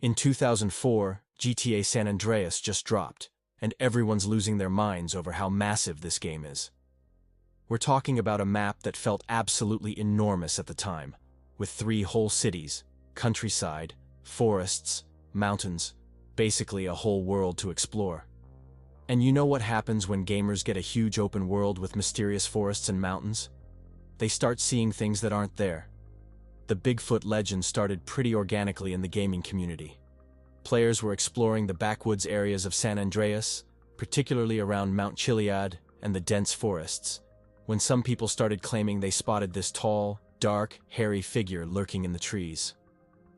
In 2004, GTA San Andreas just dropped, and everyone's losing their minds over how massive this game is. We're talking about a map that felt absolutely enormous at the time, with 3 whole cities, countryside, forests, mountains, basically a whole world to explore. And you know what happens when gamers get a huge open world with mysterious forests and mountains? They start seeing things that aren't there. The Bigfoot legend started pretty organically in the gaming community. Players were exploring the backwoods areas of San Andreas, particularly around Mount Chiliad and the dense forests, when some people started claiming they spotted this tall, dark, hairy figure lurking in the trees.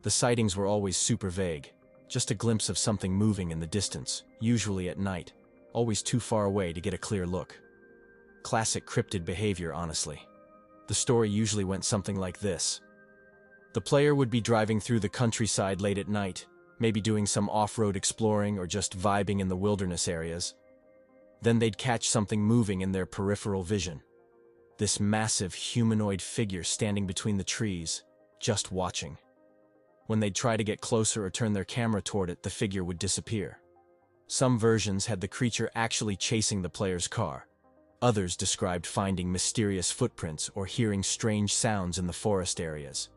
The sightings were always super vague, just a glimpse of something moving in the distance, usually at night, always too far away to get a clear look. Classic cryptid behavior, honestly. The story usually went something like this. The player would be driving through the countryside late at night, maybe doing some off-road exploring or just vibing in the wilderness areas. Then they'd catch something moving in their peripheral vision. This massive humanoid figure standing between the trees, just watching. When they'd try to get closer or turn their camera toward it, the figure would disappear. Some versions had the creature actually chasing the player's car. Others described finding mysterious footprints or hearing strange sounds in the forest areas.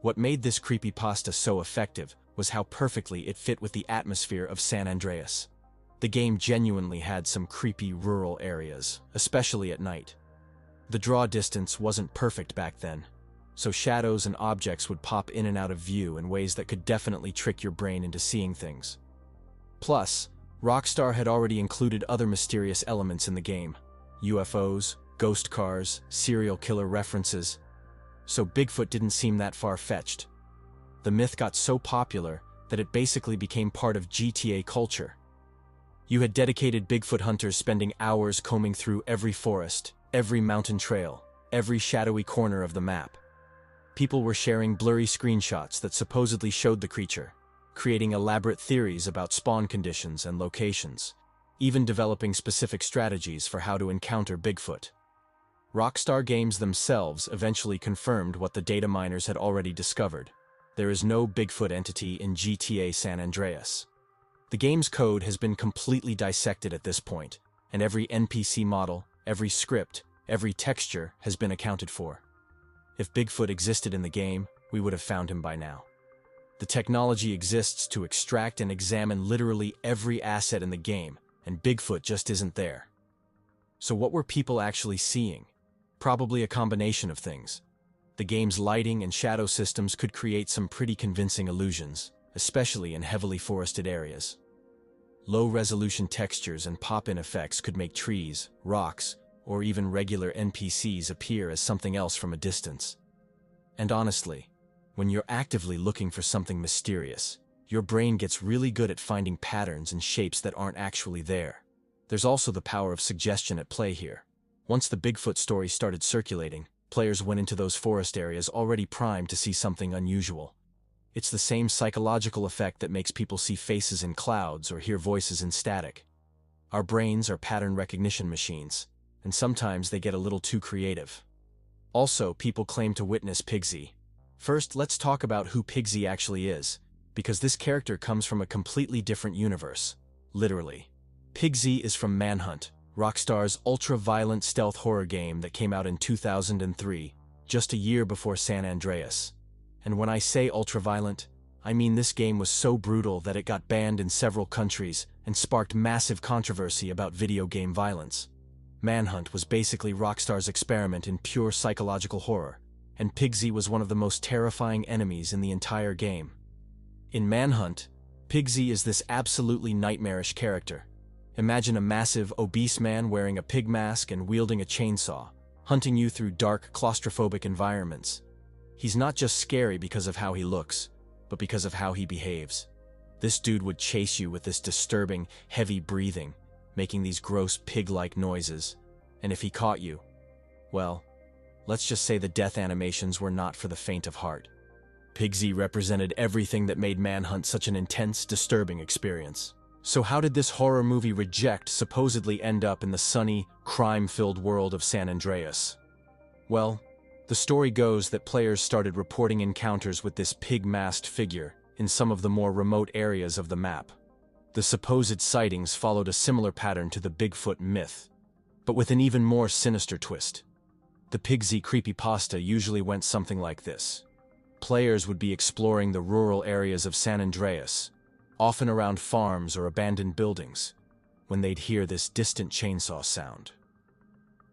What made this creepypasta so effective was how perfectly it fit with the atmosphere of San Andreas. The game genuinely had some creepy rural areas, especially at night. The draw distance wasn't perfect back then, so shadows and objects would pop in and out of view in ways that could definitely trick your brain into seeing things. Plus, Rockstar had already included other mysterious elements in the game: UFOs, ghost cars, serial killer references. So Bigfoot didn't seem that far-fetched. The myth got so popular that it basically became part of GTA culture. You had dedicated Bigfoot hunters spending hours combing through every forest, every mountain trail, every shadowy corner of the map. People were sharing blurry screenshots that supposedly showed the creature, creating elaborate theories about spawn conditions and locations, even developing specific strategies for how to encounter Bigfoot. Rockstar Games themselves eventually confirmed what the data miners had already discovered. There is no Bigfoot entity in GTA San Andreas. The game's code has been completely dissected at this point, and every NPC model, every script, every texture has been accounted for. If Bigfoot existed in the game, we would have found him by now. The technology exists to extract and examine literally every asset in the game, and Bigfoot just isn't there. So what were people actually seeing? Probably a combination of things. The game's lighting and shadow systems could create some pretty convincing illusions, especially in heavily forested areas. Low-resolution textures and pop-in effects could make trees, rocks, or even regular NPCs appear as something else from a distance. And honestly, when you're actively looking for something mysterious, your brain gets really good at finding patterns and shapes that aren't actually there. There's also the power of suggestion at play here. Once the Bigfoot story started circulating, players went into those forest areas already primed to see something unusual. It's the same psychological effect that makes people see faces in clouds or hear voices in static. Our brains are pattern recognition machines, and sometimes they get a little too creative. Also, people claim to witness Pigy. First, let's talk about who Pigy actually is, because this character comes from a completely different universe. Literally. Pigy is from Manhunt, Rockstar's ultra-violent stealth horror game that came out in 2003, just a year before San Andreas. And when I say ultra-violent, I mean this game was so brutal that it got banned in several countries and sparked massive controversy about video game violence. Manhunt was basically Rockstar's experiment in pure psychological horror, and Pigy was one of the most terrifying enemies in the entire game. In Manhunt, Pigy is this absolutely nightmarish character. Imagine a massive, obese man wearing a pig mask and wielding a chainsaw, hunting you through dark, claustrophobic environments. He's not just scary because of how he looks, but because of how he behaves. This dude would chase you with this disturbing, heavy breathing, making these gross pig-like noises. And if he caught you, well, let's just say the death animations were not for the faint of heart. Pigy represented everything that made Manhunt such an intense, disturbing experience. So how did this horror movie reject supposedly end up in the sunny, crime-filled world of San Andreas? Well, the story goes that players started reporting encounters with this pig-masked figure, in some of the more remote areas of the map. The supposed sightings followed a similar pattern to the Bigfoot myth, but with an even more sinister twist. The Pigy creepypasta usually went something like this. Players would be exploring the rural areas of San Andreas, often around farms or abandoned buildings, when they'd hear this distant chainsaw sound.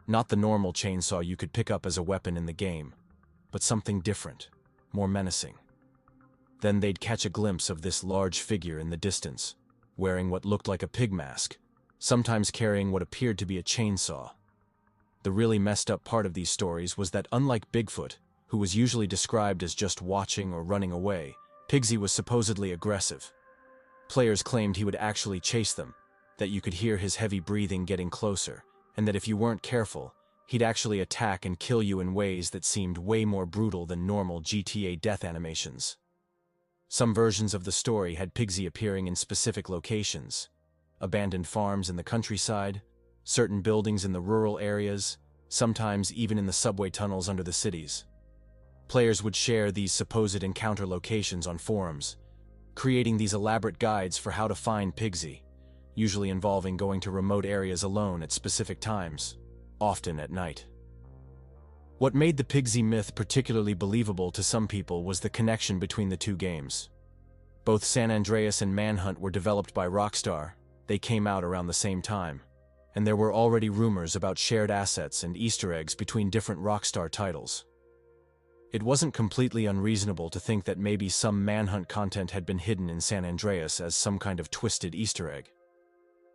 Not the normal chainsaw you could pick up as a weapon in the game, but something different, more menacing. Then they'd catch a glimpse of this large figure in the distance, wearing what looked like a pig mask, sometimes carrying what appeared to be a chainsaw. The really messed up part of these stories was that unlike Bigfoot, who was usually described as just watching or running away, Pigy was supposedly aggressive. Players claimed he would actually chase them, that you could hear his heavy breathing getting closer, and that if you weren't careful, he'd actually attack and kill you in ways that seemed way more brutal than normal GTA death animations. Some versions of the story had Pigy appearing in specific locations: abandoned farms in the countryside, certain buildings in the rural areas, sometimes even in the subway tunnels under the cities. Players would share these supposed encounter locations on forums, creating these elaborate guides for how to find Pigy, usually involving going to remote areas alone at specific times, often at night. What made the Pigy myth particularly believable to some people was the connection between the two games. Both San Andreas and Manhunt were developed by Rockstar. They came out around the same time, and there were already rumors about shared assets and Easter eggs between different Rockstar titles. It wasn't completely unreasonable to think that maybe some Manhunt content had been hidden in San Andreas as some kind of twisted Easter egg.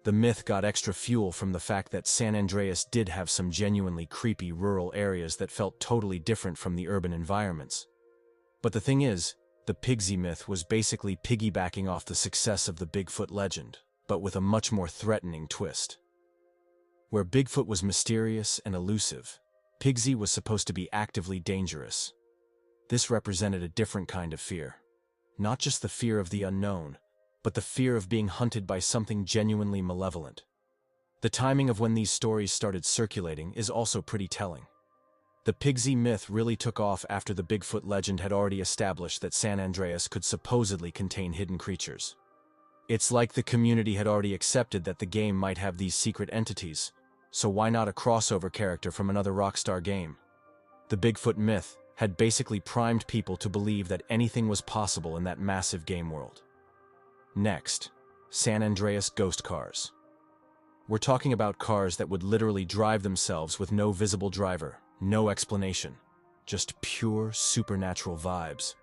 The myth got extra fuel from the fact that San Andreas did have some genuinely creepy rural areas that felt totally different from the urban environments. But the thing is, the Pigy myth was basically piggybacking off the success of the Bigfoot legend, but with a much more threatening twist. Where Bigfoot was mysterious and elusive, Pigy was supposed to be actively dangerous. This represented a different kind of fear. Not just the fear of the unknown, but the fear of being hunted by something genuinely malevolent. The timing of when these stories started circulating is also pretty telling. The Pigy myth really took off after the Bigfoot legend had already established that San Andreas could supposedly contain hidden creatures. It's like the community had already accepted that the game might have these secret entities, so why not a crossover character from another Rockstar game? The Bigfoot myth had basically primed people to believe that anything was possible in that massive game world. Next, San Andreas ghost cars. We're talking about cars that would literally drive themselves with no visible driver, no explanation, just pure supernatural vibes.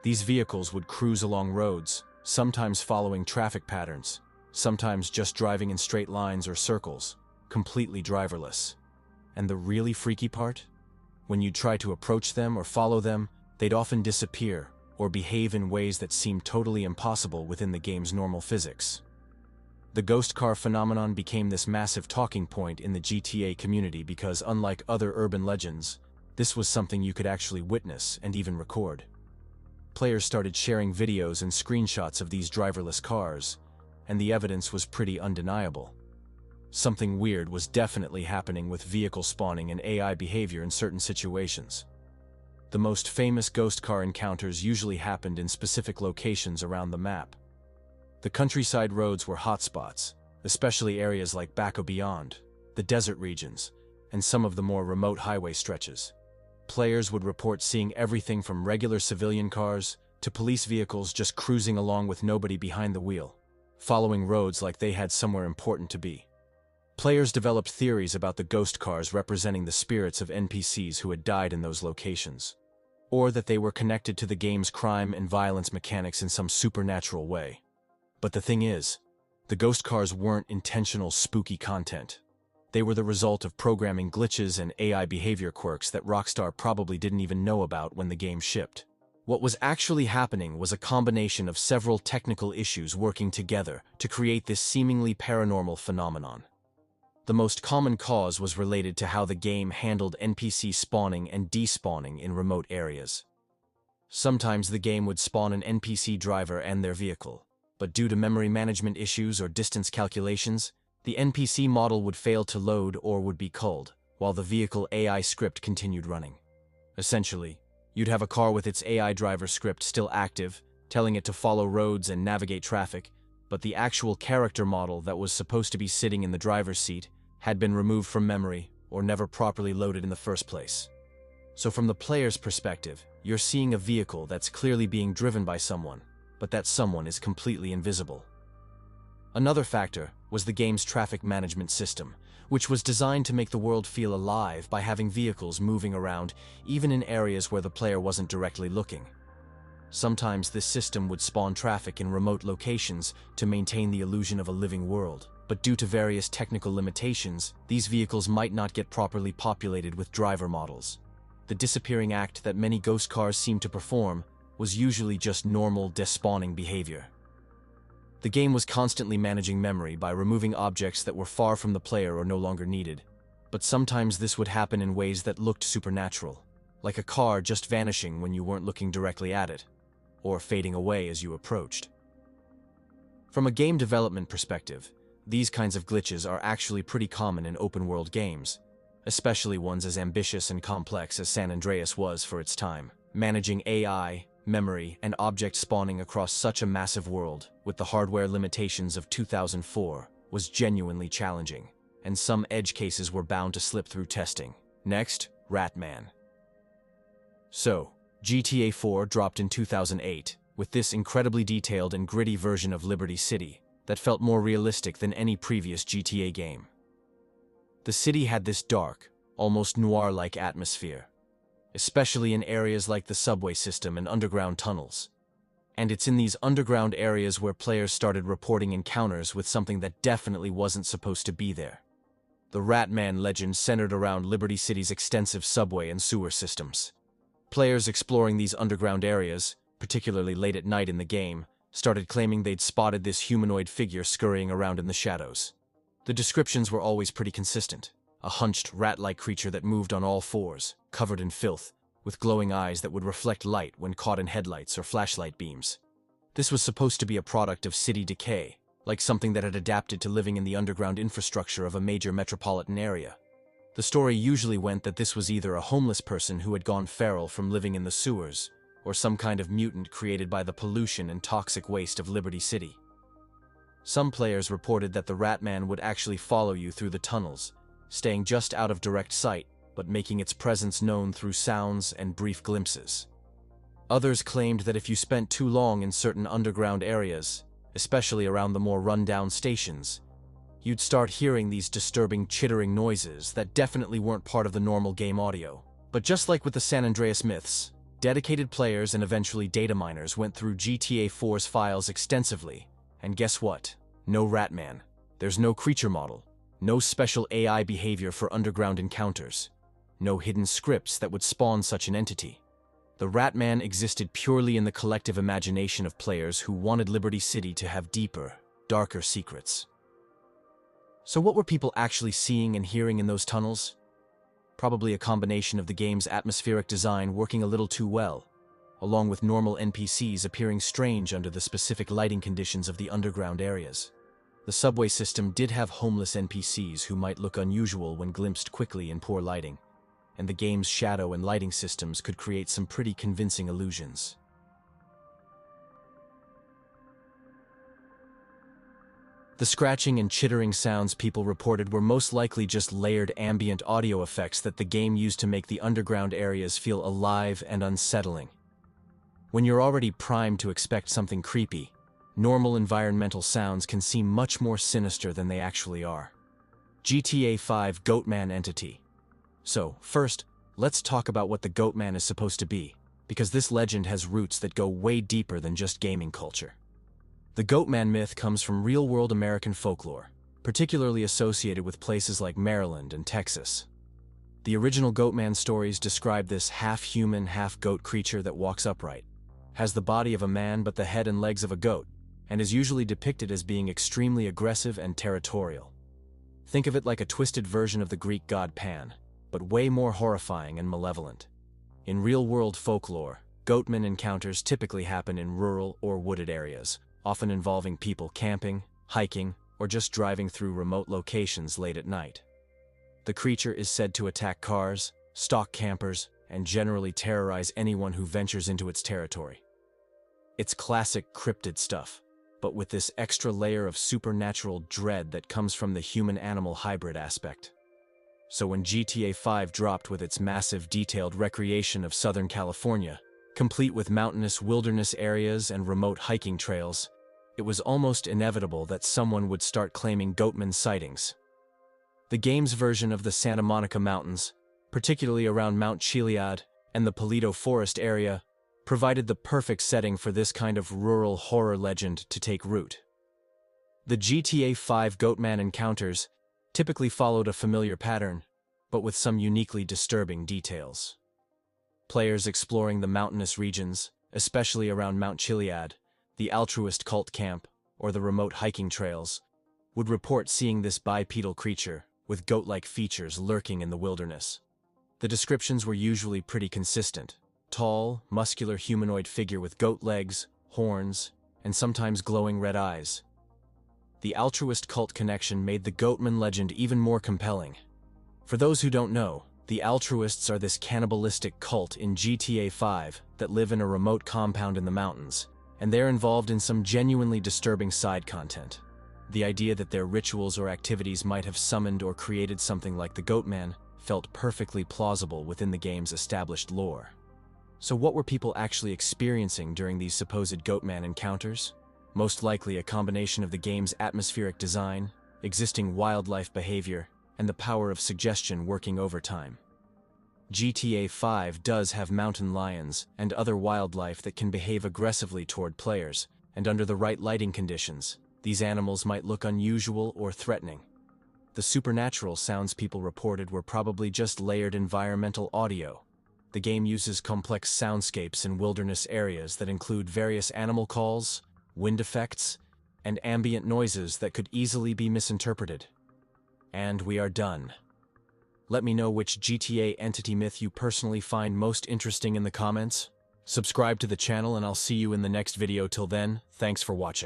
These vehicles would cruise along roads, sometimes following traffic patterns, sometimes just driving in straight lines or circles, completely driverless. And the really freaky part? When you'd try to approach them or follow them, they'd often disappear or behave in ways that seemed totally impossible within the game's normal physics. The ghost car phenomenon became this massive talking point in the GTA community because, unlike other urban legends, this was something you could actually witness and even record. Players started sharing videos and screenshots of these driverless cars, and the evidence was pretty undeniable. Something weird was definitely happening with vehicle spawning and AI behavior in certain situations. The most famous ghost car encounters usually happened in specific locations around the map. The countryside roads were hotspots, especially areas like Baco Beyond, the desert regions, and some of the more remote highway stretches. Players would report seeing everything from regular civilian cars to police vehicles just cruising along with nobody behind the wheel, following roads like they had somewhere important to be. Players developed theories about the ghost cars representing the spirits of NPCs who had died in those locations, or that they were connected to the game's crime and violence mechanics in some supernatural way. But the thing is, the ghost cars weren't intentional spooky content. They were the result of programming glitches and AI behavior quirks that Rockstar probably didn't even know about when the game shipped. What was actually happening was a combination of several technical issues working together to create this seemingly paranormal phenomenon. The most common cause was related to how the game handled NPC spawning and despawning in remote areas. Sometimes the game would spawn an NPC driver and their vehicle, but due to memory management issues or distance calculations, the NPC model would fail to load or would be culled, while the vehicle AI script continued running. Essentially, you'd have a car with its AI driver script still active, telling it to follow roads and navigate traffic, but the actual character model that was supposed to be sitting in the driver's seat had been removed from memory or never properly loaded in the first place. So from the player's perspective, you're seeing a vehicle that's clearly being driven by someone, but that someone is completely invisible. Another factor was the game's traffic management system, which was designed to make the world feel alive by having vehicles moving around even in areas where the player wasn't directly looking. Sometimes this system would spawn traffic in remote locations to maintain the illusion of a living world, but due to various technical limitations, these vehicles might not get properly populated with driver models. The disappearing act that many ghost cars seem to perform was usually just normal despawning behavior. The game was constantly managing memory by removing objects that were far from the player or no longer needed, but sometimes this would happen in ways that looked supernatural, like a car just vanishing when you weren't looking directly at it, or fading away as you approached. From a game development perspective, these kinds of glitches are actually pretty common in open-world games, especially ones as ambitious and complex as San Andreas was for its time. Managing AI, memory, and object spawning across such a massive world with the hardware limitations of 2004 was genuinely challenging, and some edge cases were bound to slip through testing. Next, Ratman. So, GTA 4 dropped in 2008 with this incredibly detailed and gritty version of Liberty City that felt more realistic than any previous GTA game. The city had this dark, almost noir-like atmosphere, especially in areas like the subway system and underground tunnels. And it's in these underground areas where players started reporting encounters with something that definitely wasn't supposed to be there. The Ratman legend centered around Liberty City's extensive subway and sewer systems. Players exploring these underground areas, particularly late at night in the game, started claiming they'd spotted this humanoid figure scurrying around in the shadows. The descriptions were always pretty consistent. A hunched, rat-like creature that moved on all fours, covered in filth, with glowing eyes that would reflect light when caught in headlights or flashlight beams. This was supposed to be a product of city decay, like something that had adapted to living in the underground infrastructure of a major metropolitan area. The story usually went that this was either a homeless person who had gone feral from living in the sewers, or some kind of mutant created by the pollution and toxic waste of Liberty City. Some players reported that the Ratman would actually follow you through the tunnels, staying just out of direct sight, but making its presence known through sounds and brief glimpses. Others claimed that if you spent too long in certain underground areas, especially around the more run-down stations, you'd start hearing these disturbing chittering noises that definitely weren't part of the normal game audio. But just like with the San Andreas myths, dedicated players and eventually data miners went through GTA 4's files extensively, and guess what? No Ratman. There's no creature model, no special AI behavior for underground encounters, no hidden scripts that would spawn such an entity. The Ratman existed purely in the collective imagination of players who wanted Liberty City to have deeper, darker secrets. So what were people actually seeing and hearing in those tunnels? Probably a combination of the game's atmospheric design working a little too well, along with normal NPCs appearing strange under the specific lighting conditions of the underground areas. The subway system did have homeless NPCs who might look unusual when glimpsed quickly in poor lighting, and the game's shadow and lighting systems could create some pretty convincing illusions. The scratching and chittering sounds people reported were most likely just layered ambient audio effects that the game used to make the underground areas feel alive and unsettling. When you're already primed to expect something creepy, normal environmental sounds can seem much more sinister than they actually are. GTA 5 Goatman entity. So, first, let's talk about what the Goatman is supposed to be, because this legend has roots that go way deeper than just gaming culture. The Goatman myth comes from real-world American folklore, particularly associated with places like Maryland and Texas. The original Goatman stories describe this half-human, half-goat creature that walks upright, has the body of a man but the head and legs of a goat, and is usually depicted as being extremely aggressive and territorial. Think of it like a twisted version of the Greek god Pan, but way more horrifying and malevolent. In real-world folklore, Goatman encounters typically happen in rural or wooded areas, often involving people camping, hiking, or just driving through remote locations late at night. The creature is said to attack cars, stalk campers, and generally terrorize anyone who ventures into its territory. It's classic cryptid stuff, but with this extra layer of supernatural dread that comes from the human-animal hybrid aspect. So when GTA 5 dropped with its massive detailed recreation of Southern California, complete with mountainous wilderness areas and remote hiking trails, it was almost inevitable that someone would start claiming Goatman sightings. The game's version of the Santa Monica Mountains, particularly around Mount Chiliad and the Paleto Forest area, provided the perfect setting for this kind of rural horror legend to take root. The GTA 5 Goatman encounters typically followed a familiar pattern, but with some uniquely disturbing details. Players exploring the mountainous regions, especially around Mount Chiliad, the altruist cult camp, or the remote hiking trails, would report seeing this bipedal creature with goat-like features lurking in the wilderness. The descriptions were usually pretty consistent: tall, muscular humanoid figure with goat legs, horns, and sometimes glowing red eyes. The altruist cult connection made the Goatman legend even more compelling. For those who don't know, the altruists are this cannibalistic cult in GTA 5 that live in a remote compound in the mountains, and they're involved in some genuinely disturbing side content. The idea that their rituals or activities might have summoned or created something like the Goatman felt perfectly plausible within the game's established lore. So what were people actually experiencing during these supposed Goatman encounters? Most likely a combination of the game's atmospheric design, existing wildlife behavior, and the power of suggestion working overtime. GTA 5 does have mountain lions and other wildlife that can behave aggressively toward players, and under the right lighting conditions, these animals might look unusual or threatening. The supernatural sounds people reported were probably just layered environmental audio. The game uses complex soundscapes in wilderness areas that include various animal calls, wind effects, and ambient noises that could easily be misinterpreted. And we are done. Let me know which GTA entity myth you personally find most interesting in the comments. Subscribe to the channel and I'll see you in the next video. Till then, thanks for watching.